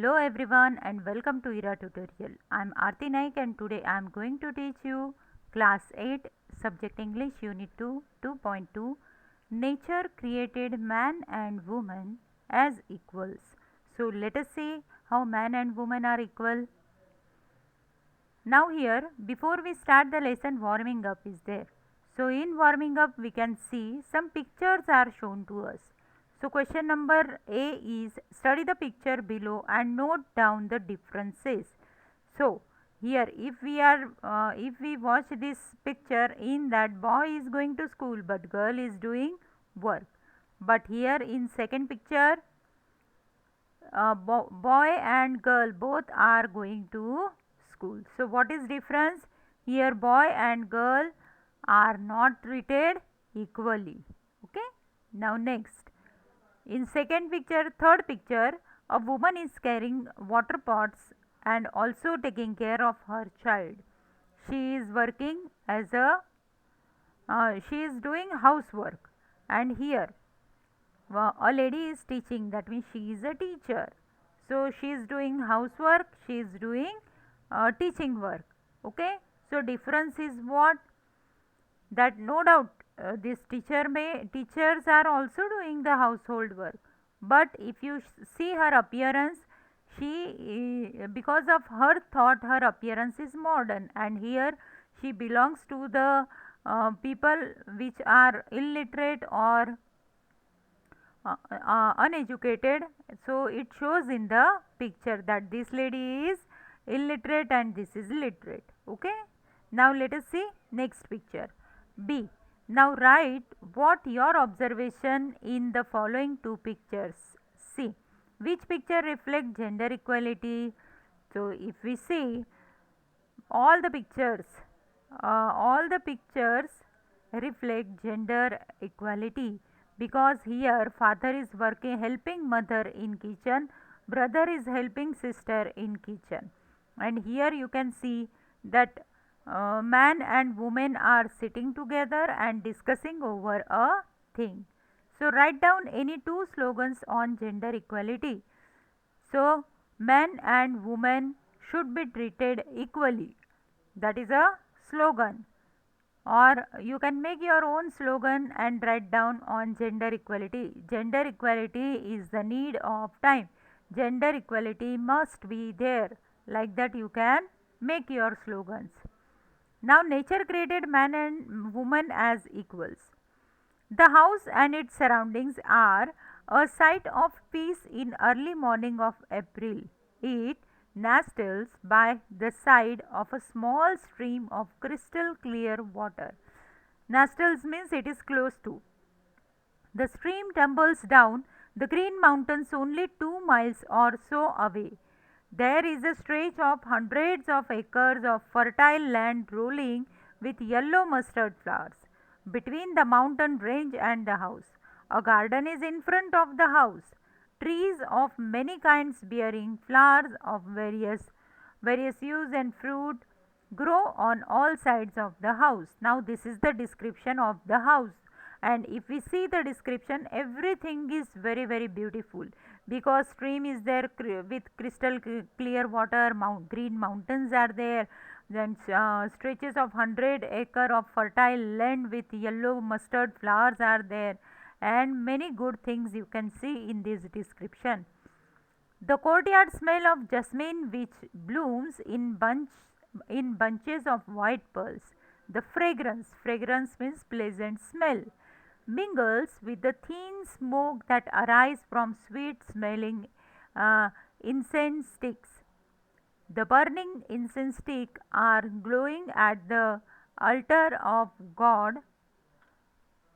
Hello everyone and welcome to IRA tutorial. I am Aarti Naik and today I am going to teach you class 8 subject English unit 2 2.2 Nature created man and woman as equals. So let us see how man and woman are equal. Now here before we start the lesson warming up is there. So in warming up we can see some pictures are shown to us. So question number A is study the picture below and note down the differences. So here if we watch this picture, in that boy is going to school but girl is doing work. But here in second picture boy and girl both are going to school. So what is difference? Here boy and girl are not treated equally. Okay. Now next, in second picture, third picture, a woman is carrying water pots and also taking care of her child. She is working as she is doing housework, and here a lady is teaching, that means she is a teacher. So she is doing housework, she is doing teaching work. Okay. So difference is what? That no doubt this teachers are also doing the household work, but if you see her appearance, because of her thought her appearance is modern, and here she belongs to the people which are illiterate or uneducated. So it shows in the picture that this lady is illiterate and this is literate. Okay. Now let us see next picture B. Now write what your observation in the following two pictures. See which picture reflect gender equality. So if we see all the pictures, reflect gender equality, because here father is working helping mother in kitchen, brother is helping sister in kitchen, and here you can see that man and woman are sitting together and discussing over a thing. So write down any two slogans on gender equality. So men and women should be treated equally, that is a slogan, or you can make your own slogan and write down on gender equality. Gender equality is the need of time. Gender equality must be there. Like that you can make your slogans. Now nature created man and woman as equals. The house and its surroundings are a sight of peace in early morning of April. It nestles by the side of a small stream of crystal clear water. Nestles means it is close to. The stream tumbles down the green mountains only 2 miles or so away. There is a stretch of hundreds of acres of fertile land rolling with yellow mustard flowers between the mountain range and the house. A garden is in front of the house. Trees of many kinds bearing flowers of various hues and fruit grow on all sides of the house. Now this is the description of the house, and if we see the description, everything is very beautiful, because stream is there with crystal clear water, green mountains are there, then stretches of 100 acre of fertile land with yellow mustard flowers are there, and many good things you can see in this description. The courtyard smell of jasmine which blooms in bunches of white pearls. The fragrance means pleasant smell, mingles with the thin smoke that arise from sweet smelling incense sticks. The burning incense stick are glowing at the altar of God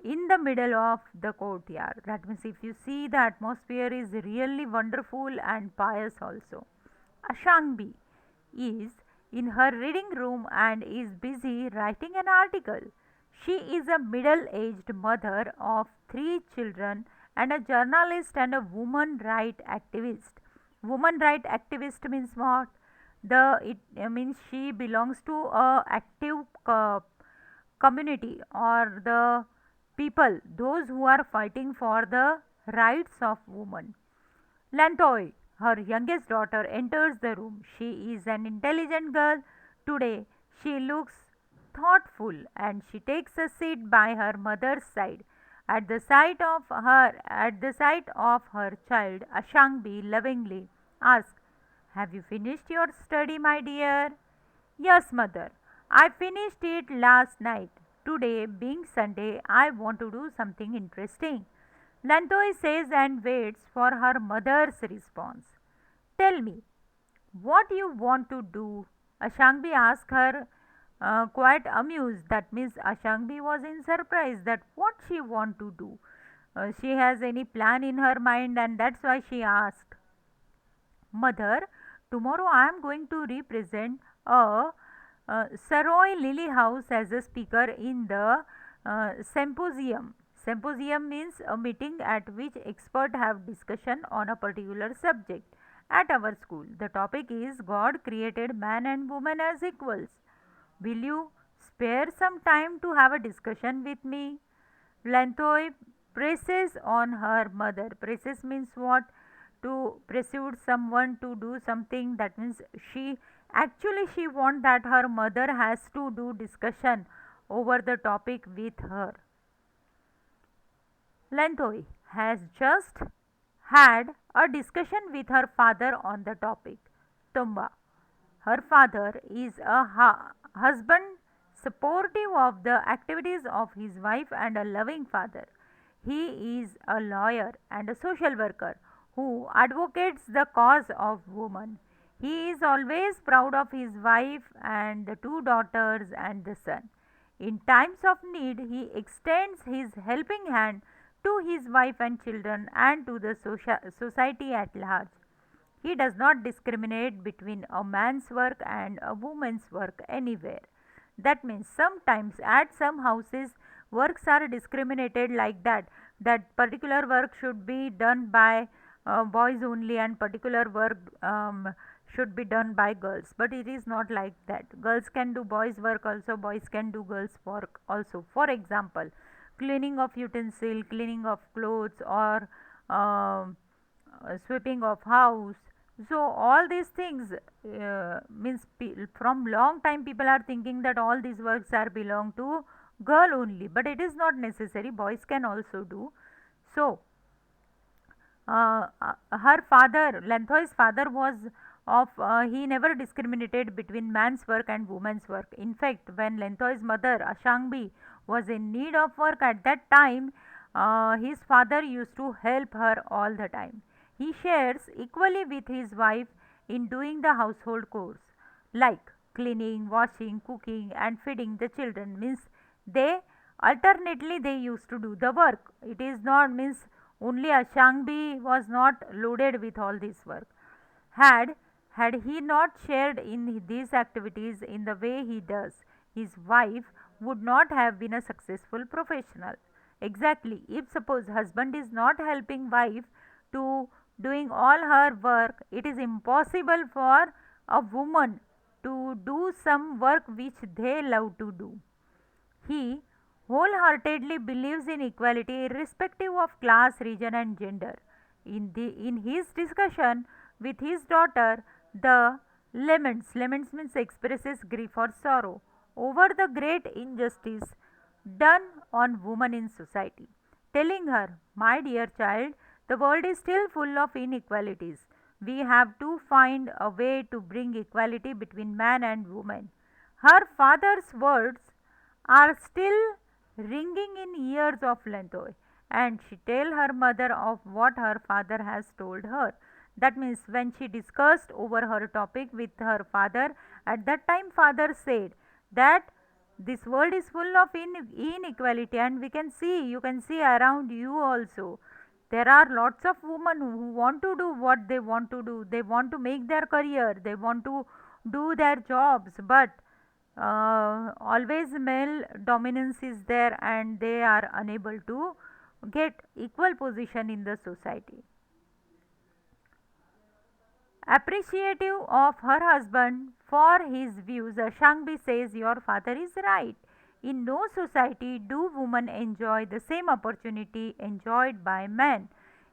in the middle of the courtyard. That means if you see, the atmosphere is really wonderful and pious also. Ashangbi is in her reading room and is busy writing an article. She is a middle aged mother of 3 children and a journalist and a woman right activist. Woman right activist means what? It means she belongs to a active community, or the people, those who are fighting for the rights of women. Lantoi, Her youngest daughter enters the room. She is an intelligent girl. Today she looks thoughtful and she takes a seat by her mother's side. At the sight of her child, Ashangbi lovingly asks, "Have you finished your study, my dear?" "Yes, mother. I finished it last night. Today, being Sunday, I want to do something interesting." Lantoi says and waits for her mother's response. "Tell me, what you want to do?" Ashangbi asked her, quite amused. That means Ashangbi was in surprise that what she want to do. She has any plan in her mind and that's why she asked. "Mother, tomorrow I am going to represent a Saroy Lily House as a speaker in the symposium. Symposium means a meeting at which experts have discussion on a particular subject. At our school, the topic is God created man and woman as equals. Will you spare some time to have a discussion with me?" Lanthoi presses on her mother. Presses means what? To pursue someone to do something. That means she want that her mother has to do discussion over the topic with her. Lanthoi has just had a discussion with her father on the topic. Tomba. Her father is a husband supportive of the activities of his wife and a loving father. He is a lawyer and a social worker who advocates the cause of women. He is always proud of his wife and the two daughters and the son. In times of need, he extends his helping hand to his wife and children and to the society at large. He does not discriminate between a man's work and a woman's work anywhere. That means sometimes at some houses works are discriminated like that, that particular work should be done by boys only and particular work should be done by girls, but it is not like that. Girls can do boys work also, boys can do girls work also. For example, cleaning of utensil, cleaning of clothes, or sweeping of house. So all these things means from long time people are thinking that all these works are belong to girl only, but it is not necessary, boys can also do. So her father, Lanthoi's father, was he never discriminated between man's work and woman's work. In fact, when Lanthoi's mother, Ashangbi, was in need of work at that time, his father used to help her all the time. He shares equally with his wife in doing the household chores like cleaning, washing, cooking, and feeding the children. Means they alternately they used to do the work. It is not means only Ashangbi was not loaded with all this work. Had had he not shared in these activities in the way he does, his wife would not have been a successful professional. Exactly. If suppose husband is not helping wife to doing all her work, it is impossible for a woman to do some work which they love to do. He wholeheartedly believes in equality irrespective of class, region, and gender. In his discussion with his daughter, the laments means expresses grief or sorrow over the great injustice done on women in society, telling her, "My dear child, the world is still full of inequalities. We have to find a way to bring equality between man and woman." Her father's words are still ringing in ears of Lenthoi, and she tell her mother of what her father has told her. That means when she discussed over her topic with her father, at that time father said that this world is full of inequality, and we can see, you can see around you also. There are lots of women who want to do what they want to do. They want to make their career, they want to do their jobs, but always male dominance is there and they are unable to get equal position in the society. Appreciative of her husband for his views, Ashangbi says, "Your father is right. In no society do women enjoy the same opportunity enjoyed by men.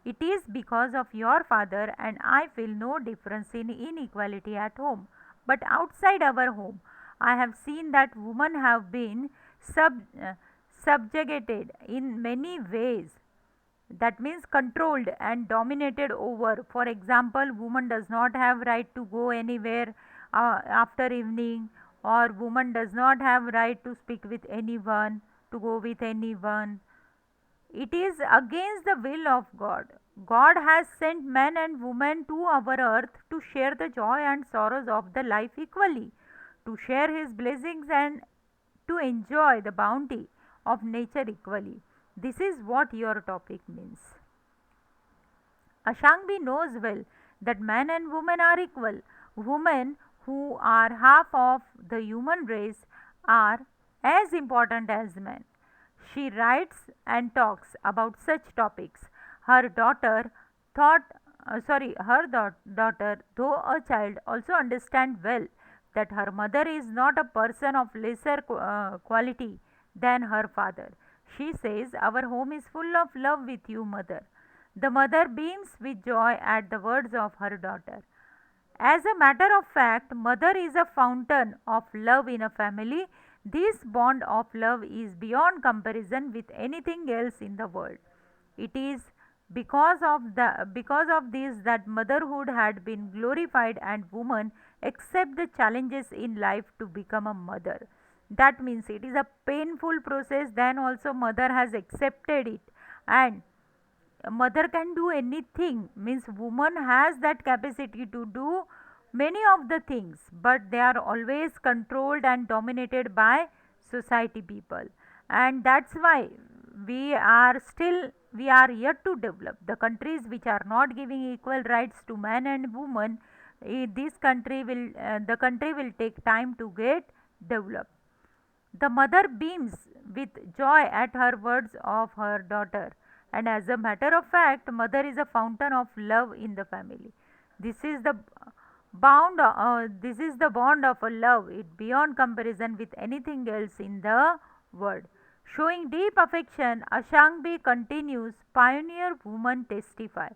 It is because of your father, and I feel no difference in inequality at home. But outside our home, I have seen that women have been subjugated in many ways, that means controlled and dominated over. For example, woman does not have right to go anywhere after evening, or woman does not have right to speak with anyone, to go with anyone. It is against the will of God. God has sent men and women to our earth to share the joy and sorrows of the life equally, to share his blessings and to enjoy the bounty of nature equally. This is what your topic means. Ashangbi knows well that man and woman are equal. Women, who are half of the human race, are as important as men. She writes and talks about such topics. Her daughter thought her daughter, though a child, also understand well that her mother is not a person of lesser quality than her father. She says, "Our home is full of love with you, mother." The mother beams with joy at the words of her daughter. As a matter of fact, mother is a fountain of love in a family. This bond of love is beyond comparison with anything else in the world. It is because of this that motherhood had been glorified and women accept the challenges in life to become a mother. That means it is a painful process, then also mother has accepted it, and mother can do anything, means woman has that capacity to do many of the things, but they are always controlled and dominated by society people. And that's why we are yet to develop the countries which are not giving equal rights to man and woman. This country will the country will take time to get developed. The mother beams with joy at her words of her daughter, and as a matter of fact, mother is a fountain of love in the family. This is the this is the bond of a love it beyond comparison with anything else in the world. Showing deep affection, Ashangbi continues, pioneer woman testify.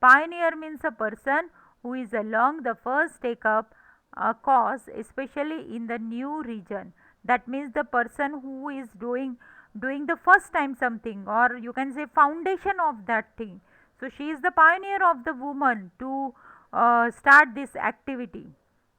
Pioneer means a person who is along the first take up a cause, especially in the new region. That means the person who is doing the first time something, or you can say foundation of that thing. So she is the pioneer of the woman to start this activity,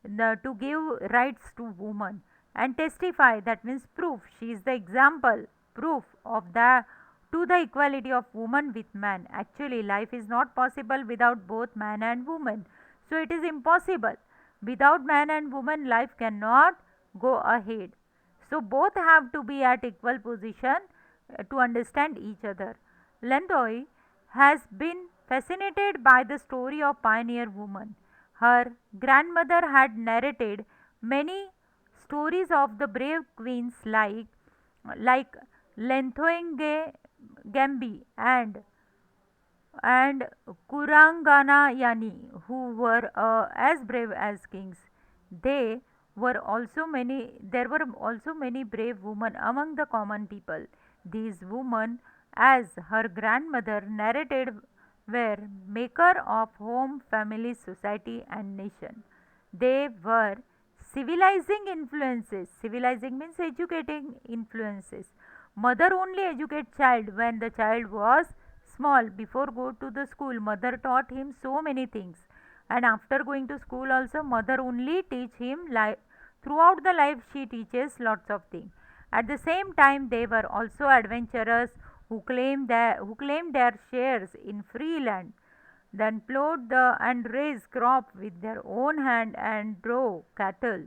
to give rights to women. And testify, that means proof. She is the example, proof of the to the equality of woman with man. Actually, life is not possible without both man and woman. So it is impossible. Without man and woman, life cannot go ahead. So both have to be at equal position to understand each other. Lendoy has been fascinated by the story of pioneer woman. Her grandmother had narrated many stories of the brave queens like Lenthoenge Gambi and Kuranganayani, who were as brave as kings. They there were also many brave women among the common people. These women, as her grandmother narrated, were maker of home, family, society and nation. They were civilizing influences. Civilizing means educating influences. Mother only educate child when the child was small. Before go to the school, mother taught him so many things, and after going to school also mother only teach him throughout the life. She teaches lots of things. At the same time, they were also adventurers who claimed their shares in free land, then plowed and raised crop with their own hand and drove cattle.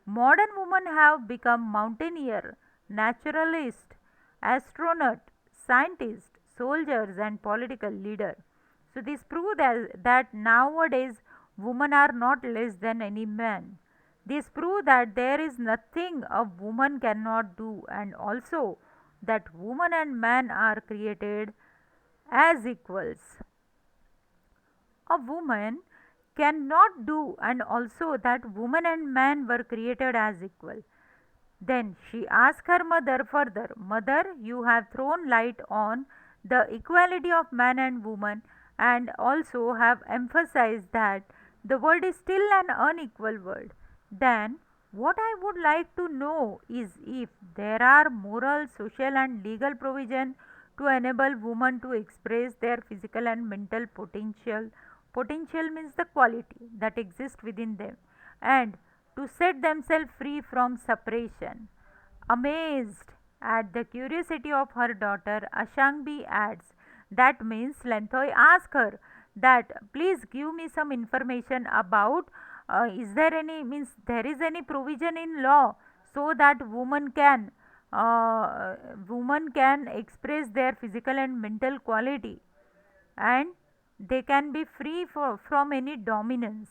Modern women have become mountaineer, naturalist, astronaut, scientist, soldiers and political leader. So this proves that nowadays women are not less than any man. This proves that there is nothing a woman cannot do, and also that woman and man are created as equals. A woman cannot do, and also that woman and man were created as equal. Then she asked her mother further, "Mother, you have thrown light on the equality of man and woman. and also have emphasized that the world is still an unequal world. Then, what I would like to know is if there are moral, social, and legal provision to enable women to express their physical and mental potential. Potential means the quality that exists within them, and to set themselves free from suppression. Amazed at the curiosity of her daughter, Ashangbi adds, that means Lenthoi asked her that please give me some information about is there any means there is any provision in law so that women can express their physical and mental quality, and they can be free from any dominance.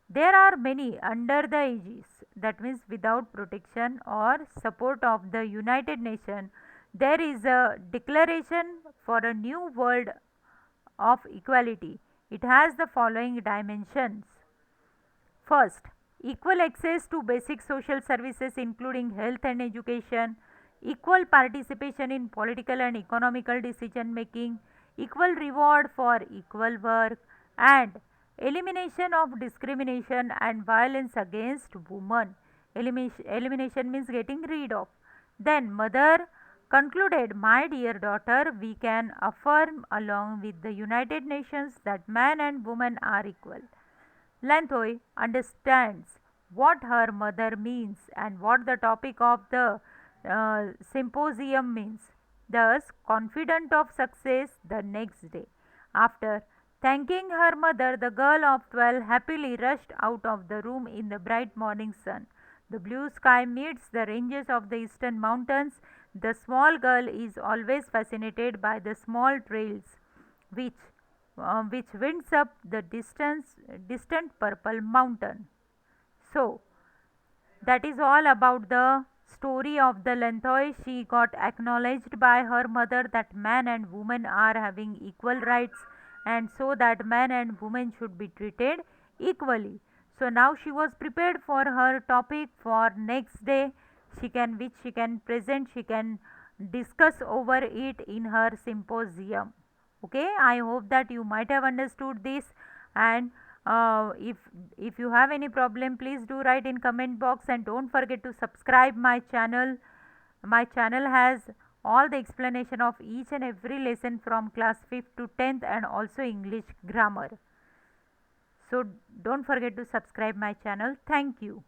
There are many under the aegis, that means without protection or support of the United Nations. There is a declaration for a new world of equality. It has the following dimensions. First, equal access to basic social services including health and education, equal participation in political and economical decision making, equal reward for equal work, and elimination of discrimination and violence against women. Elimination means getting rid of. Then, mother concluded, my dear daughter, we can affirm along with the United Nations that man and woman are equal. Lanthoi understands what her mother means and what the topic of the symposium means, thus confident of success the next day. After thanking her mother, the girl of 12 happily rushed out of the room in the bright morning sun. The blue sky meets the ranges of the eastern mountains. The small girl is always fascinated by the small trails which which winds up the distant purple mountain. So, that is all about the story of the Lenthoi. She got acknowledged by her mother that man and woman are having equal rights, and so that man and woman should be treated equally. So now she was prepared for her topic for next day. She can present, she can discuss over it in her symposium. Okay, I hope that you might have understood this, and if you have any problem, please do write in comment box, and don't forget to subscribe my channel. My channel has all the explanation of each and every lesson from class 5th to 10th and also English grammar. So don't forget to subscribe my channel. Thank you.